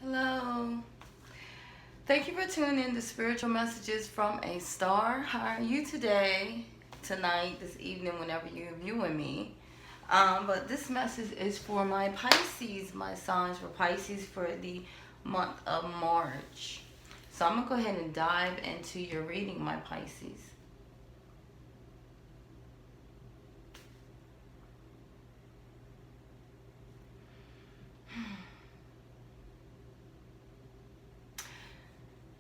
Hello. Thank you for tuning in to Spiritual Messages from a Star. How are you today, tonight, this evening, whenever you're viewing me? But this message is for my Pisces, my signs for Pisces for the month of March. So I'm going to go ahead and dive into your reading, my Pisces.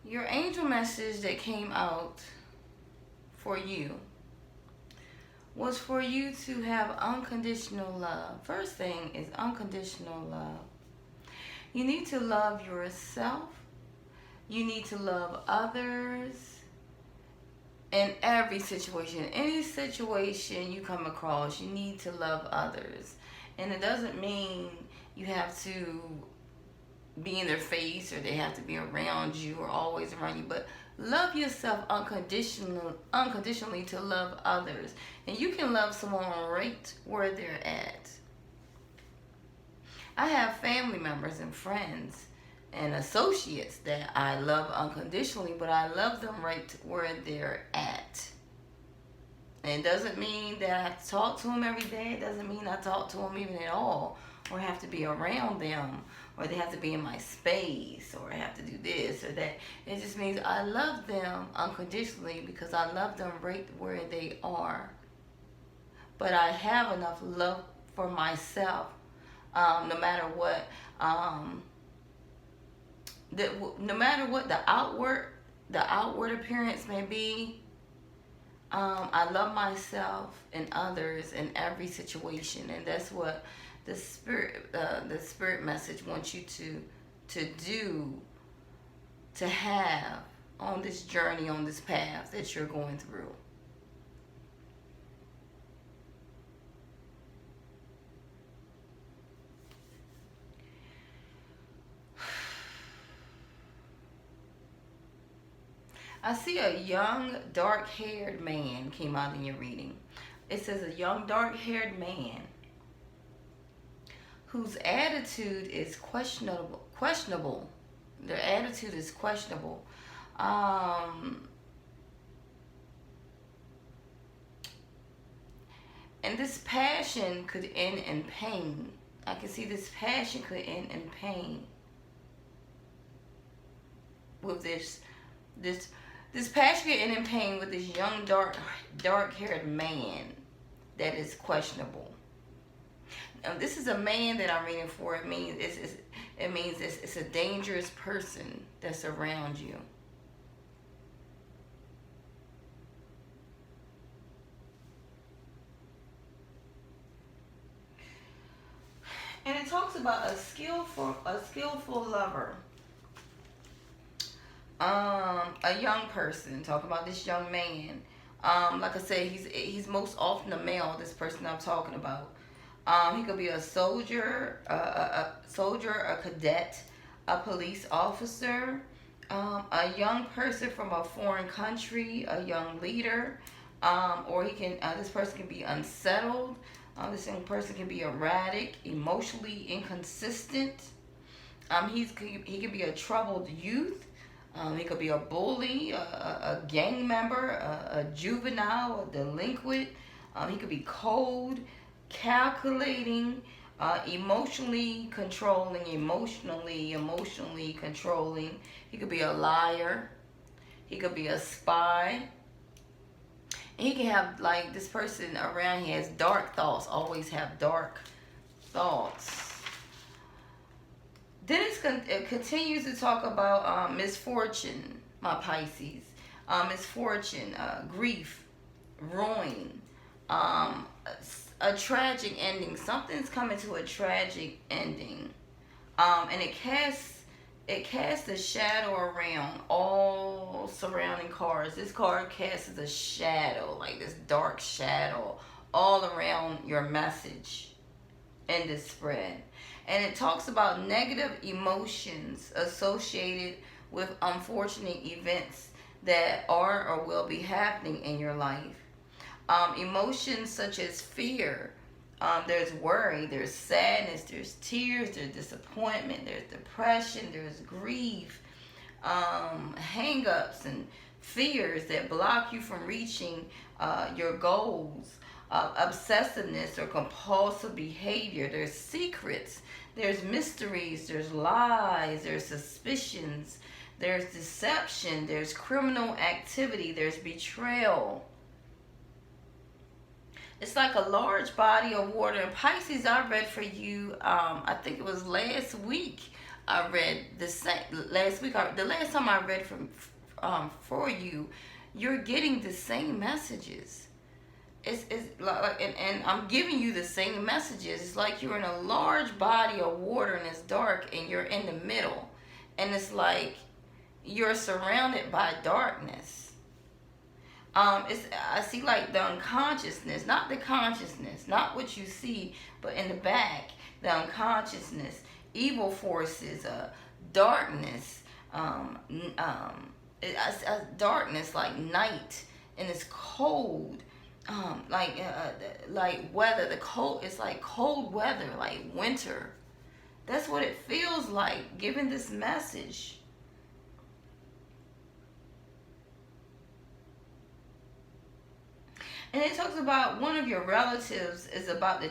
Your angel message that came out for you was for you to have unconditional love. First thing is unconditional love. You need to love yourself. You need to love others in every situation. Any situation you come across, you need to love others. And it doesn't mean you have to be in their face or they have to be around you or always around you, but love yourself unconditionally to love others. And you can love someone right where they're at. I have family members and friends and associates that I love unconditionally, but I love them right where they're at. And it doesn't mean that I have to talk to them every day. It doesn't mean I talk to them even at all, or have to be around them, or they have to be in my space, or I have to do this or that. It just means I love them unconditionally because I love them right where they are. But I have enough love for myself, no matter what. No matter what the outward appearance may be. I love myself and others in every situation, and that's what the spirit message wants you to do, to have on this journey, on this path that you're going through. I see a young, dark-haired man came out in your reading. It says a young, dark-haired man whose attitude is questionable. Their attitude is questionable. And this passion could end in pain. I can see this passion could end in pain with this passion could end in pain with this young, dark-haired man that is questionable. This is a man that I'm reading for. It means it's a dangerous person that's around you. And it talks about a skillful lover. A young person. Talking about this young man. Like I said, he's most often a male. This person I'm talking about. He could be a soldier, a cadet, a police officer, a young person from a foreign country, a young leader, or this person can be unsettled. This young person can be erratic, emotionally inconsistent. He could be a troubled youth. He could be a bully, a gang member, a juvenile, a delinquent. He could be cold, calculating, emotionally controlling. He could be a liar. He could be a spy. And he can have, like, this person around here has dark thoughts, always have dark thoughts. Then it continues to talk about misfortune, my Pisces. Misfortune, grief, ruin, a tragic ending. Something's coming to a tragic ending. And it casts a shadow around all surrounding cards. This card casts a shadow, like this dark shadow, all around your message in this spread. And it talks about negative emotions associated with unfortunate events that are or will be happening in your life. Emotions such as fear, There's worry, there's sadness, there's tears, there's disappointment, there's depression, there's grief, hang-ups and fears that block you from reaching your goals, obsessiveness or compulsive behavior. There's secrets, there's mysteries, there's lies, there's suspicions, there's deception, there's criminal activity, there's betrayal. It's like a large body of water. And Pisces, I read for you, I think it was last week. I read the same last week. The last time I read from for you, you're getting the same messages. It's like and I'm giving you the same messages. It's like you're in a large body of water and it's dark and you're in the middle, and it's like you're surrounded by darkness. I see like the unconsciousness, not the consciousness, not what you see, but in the back, the unconsciousness, evil forces, darkness, darkness like night, and it's cold, like weather. The cold, it's like cold weather, like winter. That's what it feels like, giving this message. And it talks about one of your relatives is about to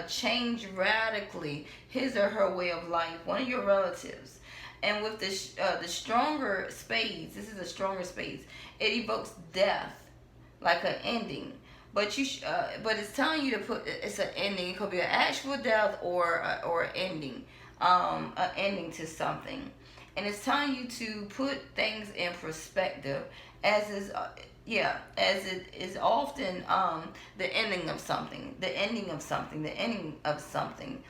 change radically his or her way of life. One of your relatives. And with the stronger spades, this is a stronger spades, it evokes death, like an ending. But but it's telling you to put it's an ending. It could be an actual death or an ending, an ending to something. And it's telling you to put things in perspective, as is as it is often the ending of something, the ending of something, the ending of something.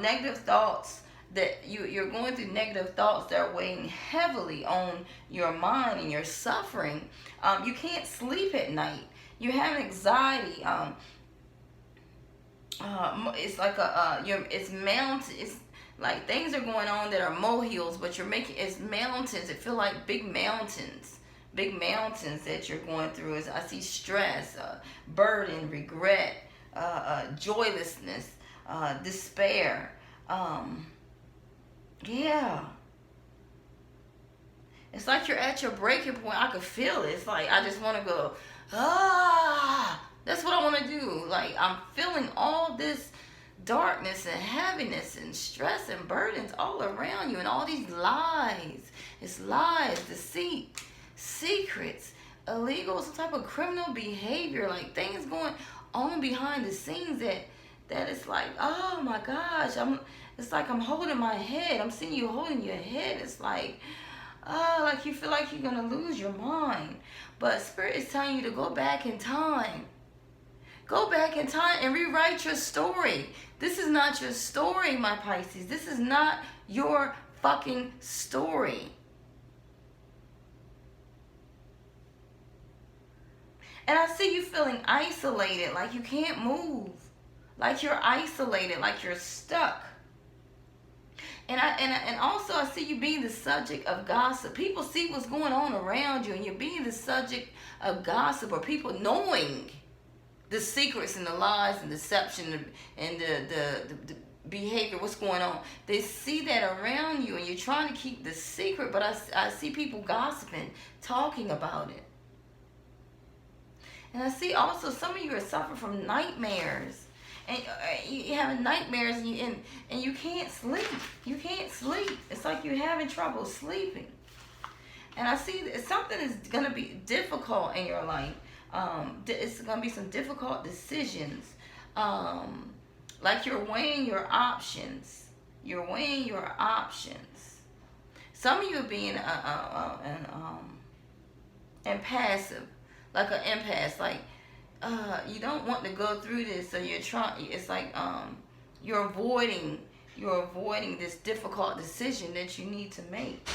Negative thoughts that you're going through, negative thoughts that are weighing heavily on your mind and you're suffering. You can't sleep at night. You have anxiety. It's like it's mountain. It's like things are going on that are molehills, but you're making it's mountains. It feel like big mountains that you're going through. Is I see stress, burden, regret, joylessness, despair. Yeah. It's like you're at your breaking point. I could feel it. It's like I just want to go, that's what I want to do. Like I'm feeling all this darkness and heaviness and stress and burdens all around you, and all these lies. It's lies, deceit, secrets, illegal, some type of criminal behavior, like things going on behind the scenes that it's like, oh my gosh, it's like I'm holding my head. I'm seeing you holding your head. It's like like you feel like you're gonna lose your mind. But Spirit is telling you to go back in time. Go back in time and rewrite your story. This is not your story, my Pisces. This is not your fucking story. And I see you feeling isolated, like you can't move. Like you're isolated, like you're stuck. And also I see you being the subject of gossip. People see what's going on around you, and you're being the subject of gossip, or people knowing the secrets and the lies and deception and the behavior, what's going on. They see that around you, and you're trying to keep the secret, but I see people gossiping, talking about it. And I see also some of you are suffering from nightmares. And you're having nightmares, and you can't sleep. You can't sleep. It's like you're having trouble sleeping. And I see that something is going to be difficult in your life. It's going to be some difficult decisions. Like you're weighing your options. You're weighing your options. Some of you are being impassive, like an impasse, like you don't want to go through this, so you're trying. It's like you're avoiding this difficult decision that you need to make.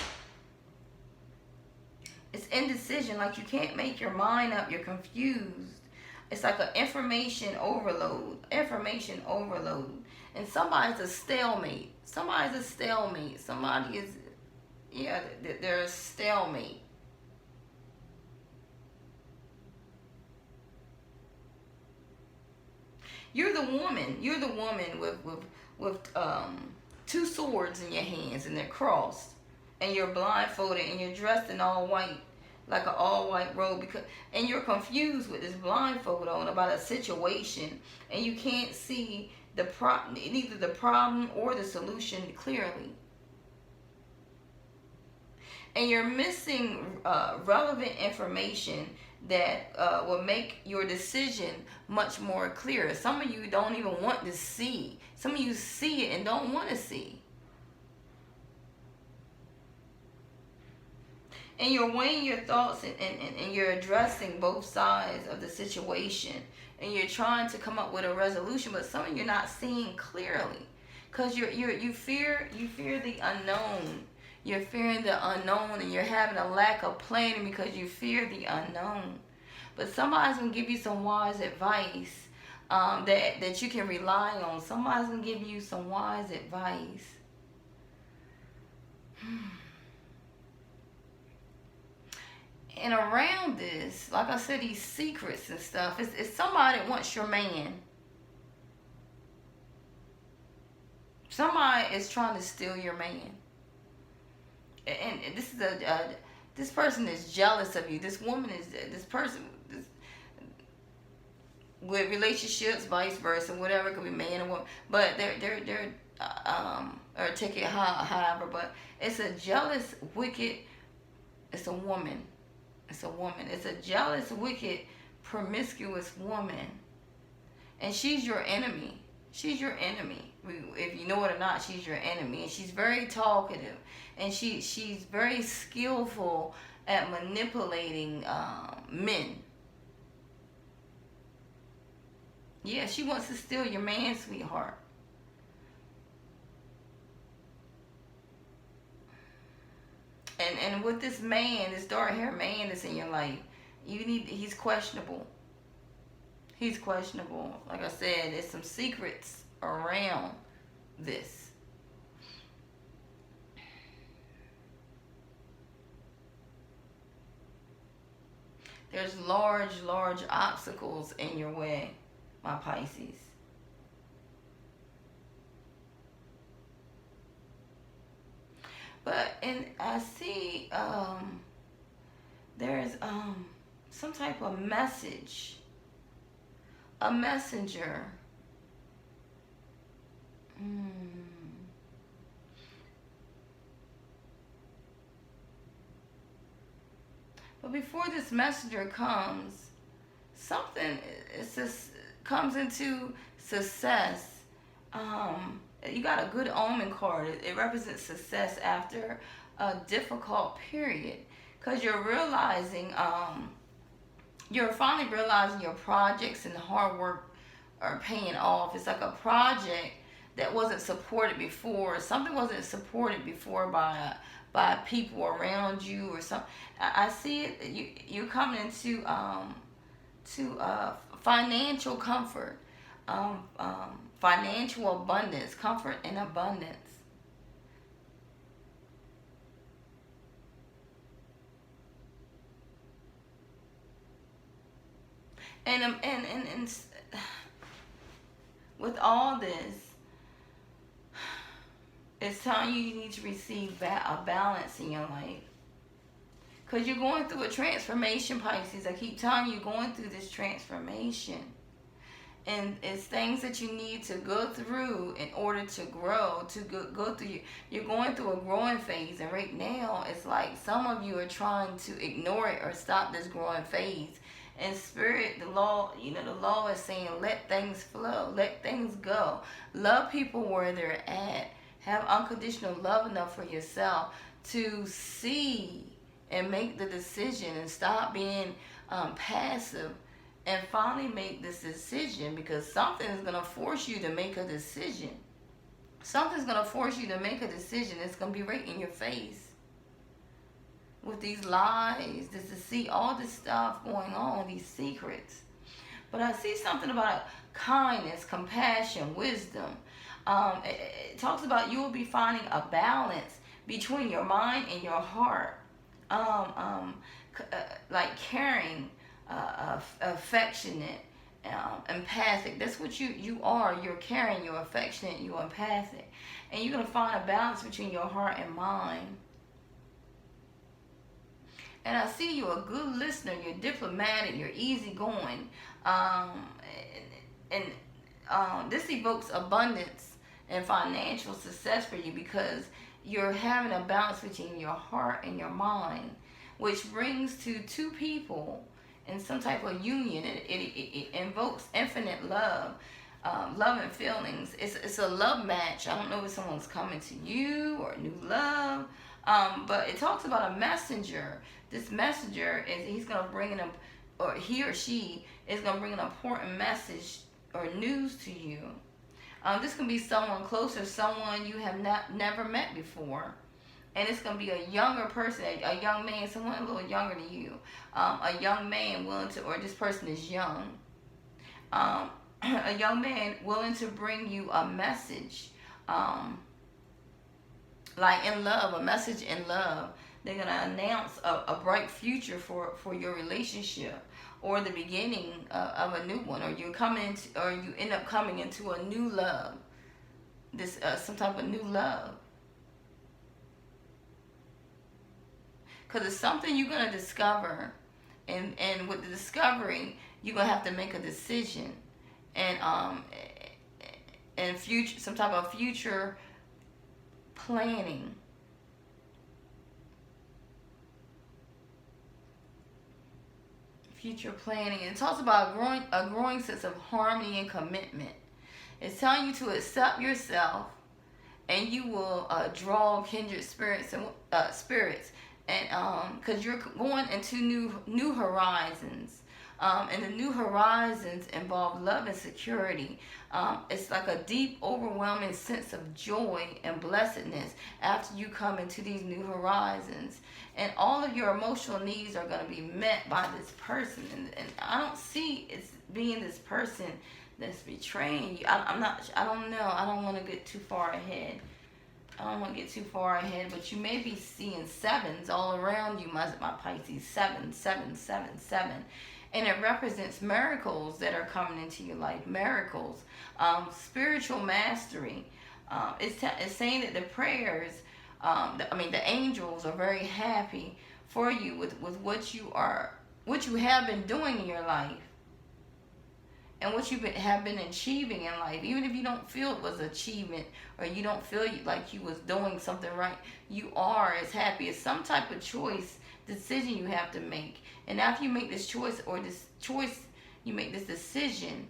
It's indecision, like you can't make your mind up. You're confused. It's like an information overload. And somebody's a stalemate. Somebody is, they're a stalemate. You're the woman. You're the woman with two swords in your hands and they're crossed, and you're blindfolded and you're dressed in all white, like an all white robe, because and you're confused with this blindfold on about a situation, and you can't see neither the problem or the solution clearly, and you're missing relevant information that will make your decision much more clear. Some of you don't even want to see. Some of you see it and don't want to see. And you're weighing your thoughts, and you're addressing both sides of the situation, and you're trying to come up with a resolution, but some of you are not seeing clearly because you fear the unknown. You're fearing the unknown, and you're having a lack of planning because you fear the unknown. But somebody's gonna give you some wise advice that you can rely on. Somebody's gonna give you some wise advice. And around this, like I said, these secrets and stuff, it's somebody that wants your man. Somebody is trying to steal your man. And this person is jealous of you. This woman is, this person, with relationships, vice versa, whatever, it could be man or woman, but they're or take it however, but it's a jealous, wicked, it's a woman. It's a woman. It's a jealous, wicked, promiscuous woman. And she's your enemy. She's your enemy. If you know it or not, she's your enemy. And she's very talkative. And she's very skillful at manipulating men. Yeah, she wants to steal your man, sweetheart. And with this man, this dark-haired man that's in your life, he's questionable. He's questionable. Like I said, there's some secrets around this. There's large obstacles in your way, my Pisces. But, and I see there's some type of message, a messenger. But before this messenger comes, something comes into success. You got a good omen card. It represents success after a difficult period, because you're realizing, you're finally realizing your projects and hard work are paying off. It's like a project that wasn't supported before. Something wasn't supported before by people around you or something. I see it. You're coming into financial comfort. Financial abundance, comfort and abundance. And with all this, it's telling you need to receive a balance in your life. Because you're going through a transformation, Pisces. I keep telling you, you're going through this transformation. And it's things that you need to go through in order to grow, to go through. You're going through a growing phase, and right now it's like some of you are trying to ignore it or stop this growing phase. And spirit, the law is saying let things flow, let things go. Love people where they're at. Have unconditional love enough for yourself to see and make the decision and stop being passive. And finally make this decision, because something is going to force you to make a decision. Something's going to force you to make a decision. It's going to be right in your face. With these lies, this deceit, all this stuff going on, these secrets. But I see something about kindness, compassion, wisdom. It talks about you will be finding a balance between your mind and your heart. Like caring, affectionate, empathic. That's what you are. You're caring, you're affectionate, you're empathic. And you're going to find a balance between your heart and mind. And I see you're a good listener, you're diplomatic, you're easygoing. And this evokes abundance and financial success for you because you're having a balance between your heart and your mind, which brings to two people in some type of union. It invokes infinite love, love and feelings. It's a love match. I don't know if someone's coming to you or new love, but it talks about a messenger. This messenger he's gonna bring or he or she is gonna bring an important message or news to you. This can be someone close or someone you have never met before. And it's going to be a younger person, a young man, someone a little younger than you. A young man willing to, or this person is young. A young man willing to bring you a message. Like in love, a message in love. They're going to announce a bright future for your relationship, or the beginning of a new one, or you end up coming into a new love. This some type of new love. Because it's something you're going to discover, and with the discovery, you're going to have to make a decision, and future, some type of future planning. Future planning. And it talks about a growing sense of harmony and commitment. It's telling you to accept yourself, and you will draw kindred spirits and because you're going into new horizons. And the new horizons involve love and security. It's like a deep, overwhelming sense of joy and blessedness after you come into these new horizons. And all of your emotional needs are going to be met by this person. And I don't see it being this person that's betraying you. I don't know. I don't want to get too far ahead. But you may be seeing sevens all around you, my Pisces. 7, 7, 7, 7. And it represents miracles that are coming into your life. Miracles. Spiritual mastery. It's saying that the prayers, the angels are very happy for you with what you have been doing in your life. And what you have been achieving in life. Even if you don't feel it was achievement, or you don't feel like you was doing something right, you are as happy. It's some type of decision you have to make. And after you make this choice, you make this decision,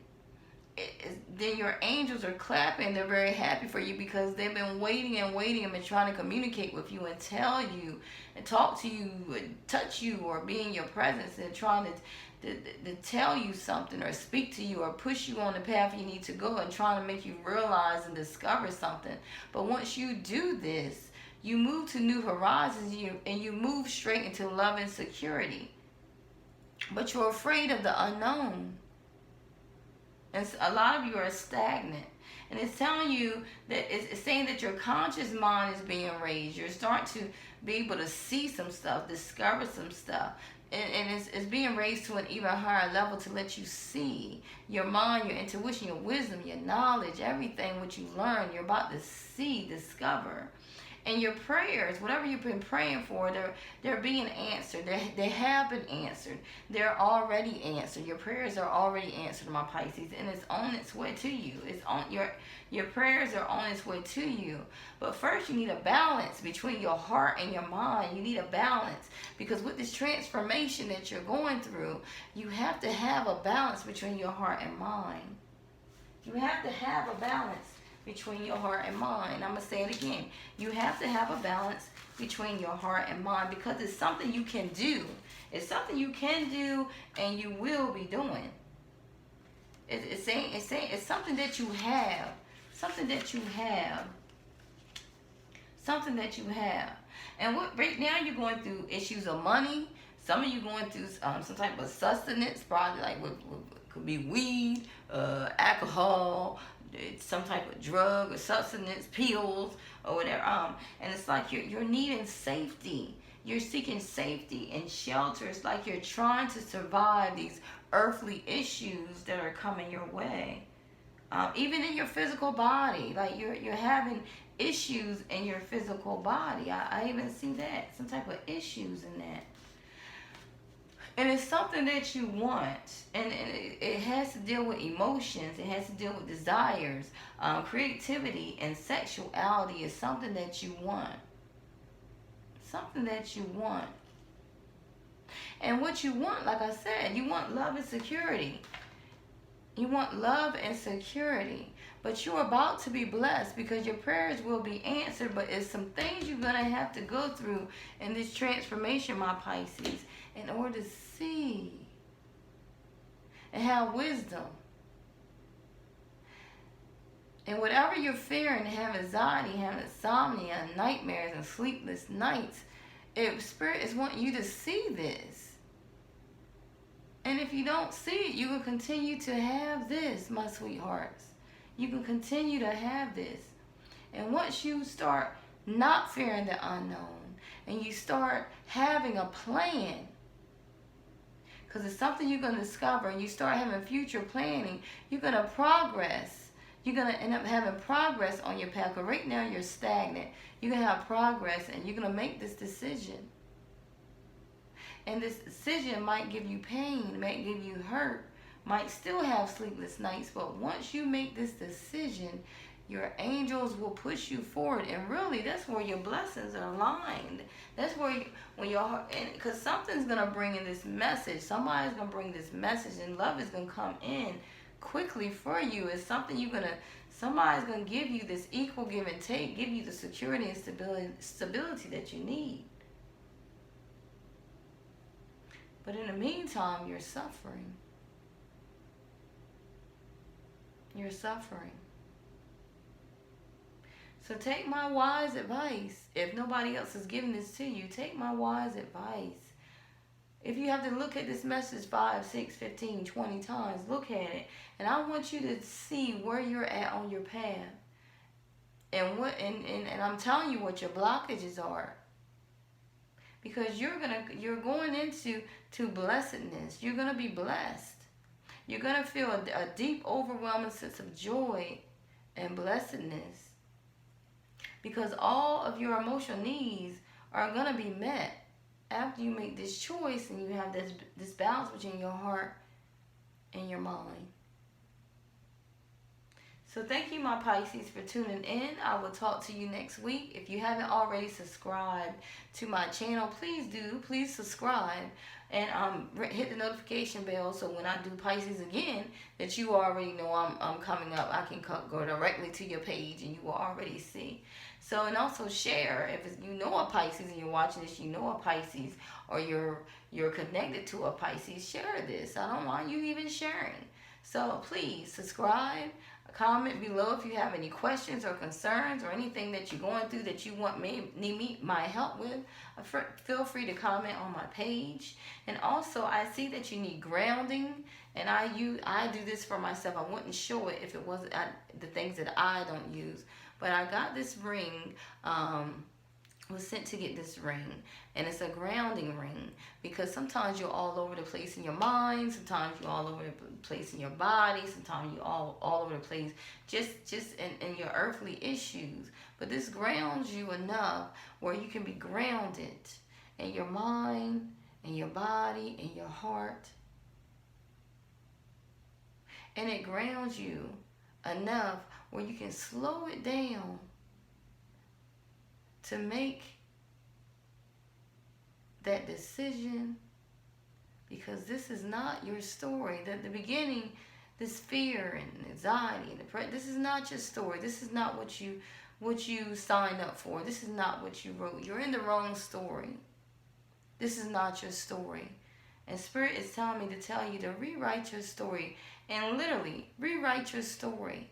then your angels are clapping. They're very happy for you because they've been waiting and been trying to communicate with you and tell you and talk to you and touch you or be in your presence, and trying to tell you something or speak to you or push you on the path you need to go, and trying to make you realize and discover something. But once you do this, you move to new horizons, and you move straight into love and security. But you're afraid of the unknown. And a lot of you are stagnant. And it's telling you that it's saying that your conscious mind is being raised. You're starting to be able to see some stuff, discover some stuff. And it's being raised to an even higher level to let you see your mind, your intuition, your wisdom, your knowledge, everything what you learn, you're about to see, discover. And your prayers, whatever you've been praying for, they're being answered. They have been answered. They're already answered. Your prayers are already answered, my Pisces, and it's on its way to you. It's on your prayers are on its way to you. But first, you need a balance between your heart and your mind. You need a balance, because with this transformation that you're going through, you have to have a balance between your heart and mind. You have to have a balance between your heart and mind. I'm going to say it again. You have to have a balance between your heart and mind, because it's something you can do. It's something you can do, and you will be doing. It's saying it's something that you have. Something that you have. Something that you have. And right now you're going through issues of money. Some of you going through some type of sustenance, probably like could be weed, alcohol, some type of drug or substance, pills or whatever. And it's like you're needing safety. You're seeking safety and shelter. It's like you're trying to survive these earthly issues that are coming your way. Even in your physical body, like you're having issues in your physical body. I even see that, some type of issues in that. And it's something that you want, and it has to deal with emotions, it has to deal with desires. Creativity and sexuality is something that you want. Something that you want. And what you want, like I said, you want love and security. You want love and security. But you're about to be blessed because your prayers will be answered. But it's some things you're going to have to go through in this transformation, my Pisces, in order to see and have wisdom. And whatever you're fearing, have anxiety, have insomnia, nightmares, and sleepless nights, Spirit is wanting you to see this. And if you don't see it, you will continue to have this, my sweethearts. You can continue to have this. And once you start not fearing the unknown, and you start having a plan, because it's something you're going to discover, and you start having future planning, you're going to progress. You're going to end up having progress on your path. But right now, you're stagnant. You're going to have progress, and you're going to make this decision. And this decision might give you pain, might give you hurt, might still have sleepless nights. But once you make this decision, your angels will push you forward. And really, that's where your blessings are aligned. That's where, when your heart, because something's going to bring in this message. Somebody's going to bring this message, and love is going to come in quickly for you. It's something somebody's going to give you this equal give and take, give you the security and stability that you need. But in the meantime, you're suffering. You're suffering. So take my wise advice. If nobody else is giving this to you, take my wise advice. If you have to look at this message 5, 6, 15, 20 times, look at it. And I want you to see where you're at on your path. And I'm telling you what your blockages are. Because you're going into blessedness. You're going to be blessed. You're going to feel a deep, overwhelming sense of joy and blessedness. Because all of your emotional needs are going to be met after you make this choice and you have this balance between your heart and your mind. So thank you, my Pisces, for tuning in. I will talk to you next week. If you haven't already subscribed to my channel, please do. Please subscribe and hit the notification bell so when I do Pisces again, that you already know I'm coming up. I can go directly to your page and you will already see. So, and also share. If you know a Pisces and you're watching this, you know a Pisces, or you're connected to a Pisces, share this. I don't mind you even sharing. So please subscribe. Comment below if you have any questions or concerns or anything that you're going through that you want need my help with. Feel free to comment on my page. And also, I see that you need grounding, and I do this for myself. I wouldn't show it if it wasn't the things that I don't use. But I got this ring. Was sent to get this ring, and it's a grounding ring, because sometimes you're all over the place in your mind, sometimes you're all over the place in your body, sometimes you're all over the place just in your earthly issues. But this grounds you enough where you can be grounded in your mind, in your body, in your heart, and it grounds you enough where you can slow it down to make that decision, because this is not your story. At the beginning, this fear and anxiety and depression, this is not your story. This is not what you signed up for. This is not what you wrote. You're in the wrong story. This is not your story. And Spirit is telling me to tell you to rewrite your story, and literally rewrite your story.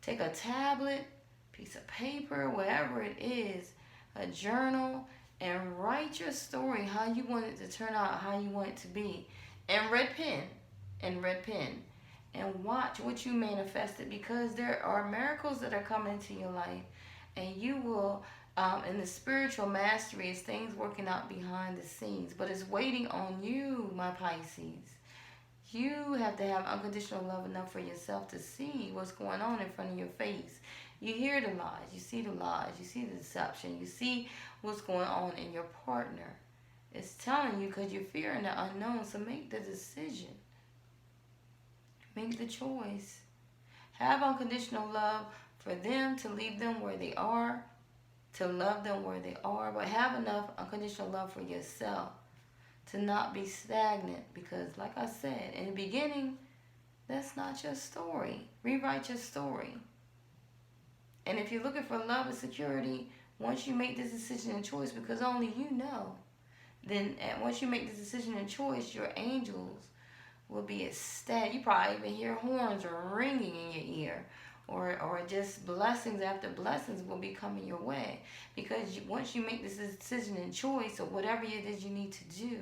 Take a tablet, piece of paper, whatever it is, a journal, and write your story, how you want it to turn out, how you want it to be, and red pen, and watch what you manifested, because there are miracles that are coming into your life, and you will. And the spiritual mastery is things working out behind the scenes, but it's waiting on you, my Pisces. You have to have unconditional love enough for yourself to see what's going on in front of your face. You hear the lies, you see the lies, you see the deception, you see what's going on in your partner. It's telling you because you're fearing the unknown. So make the decision. Make the choice. Have unconditional love for them, to leave them where they are, to love them where they are, but have enough unconditional love for yourself to not be stagnant, because like I said in the beginning, that's not your story. Rewrite your story. And if you're looking for love and security, once you make this decision and choice, because only you know, then once you make this decision and choice, your angels will be ecstatic. You probably even hear horns or ringing in your ear, or just blessings after blessings will be coming your way, because once you make this decision and choice of whatever it is you need to do,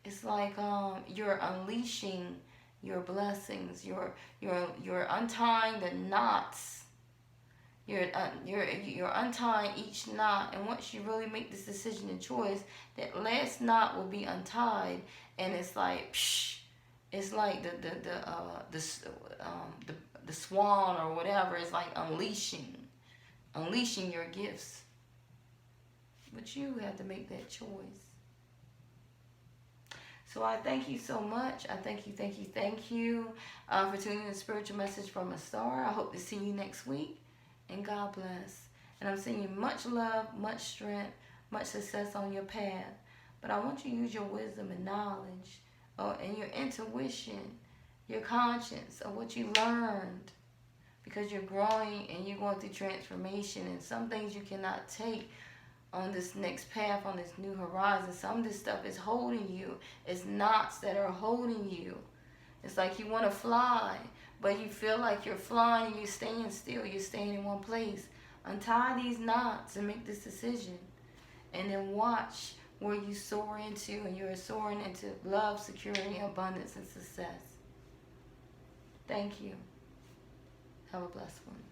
it's like you're unleashing your blessings. You're untying the knots. You're untying each knot, and once you really make this decision and choice, that last knot will be untied, and it's like psh, it's like the swan or whatever is like unleashing your gifts. But you have to make that choice. So I thank you so much. I thank you for tuning in to Spiritual Message from a Star. I hope to see you next week. And God bless. And I'm sending you much love, much strength, much success on your path. But I want you to use your wisdom and knowledge, and your intuition, your conscience of what you learned. Because you're growing and you're going through transformation. And some things you cannot take on this next path, on this new horizon. Some of this stuff is holding you. It's knots that are holding you. It's like you want to fly, but you feel like you're flying and you're staying still. You're staying in one place. Untie these knots and make this decision. And then watch where you soar into, and you're soaring into love, security, abundance, and success. Thank you. Have a blessed one.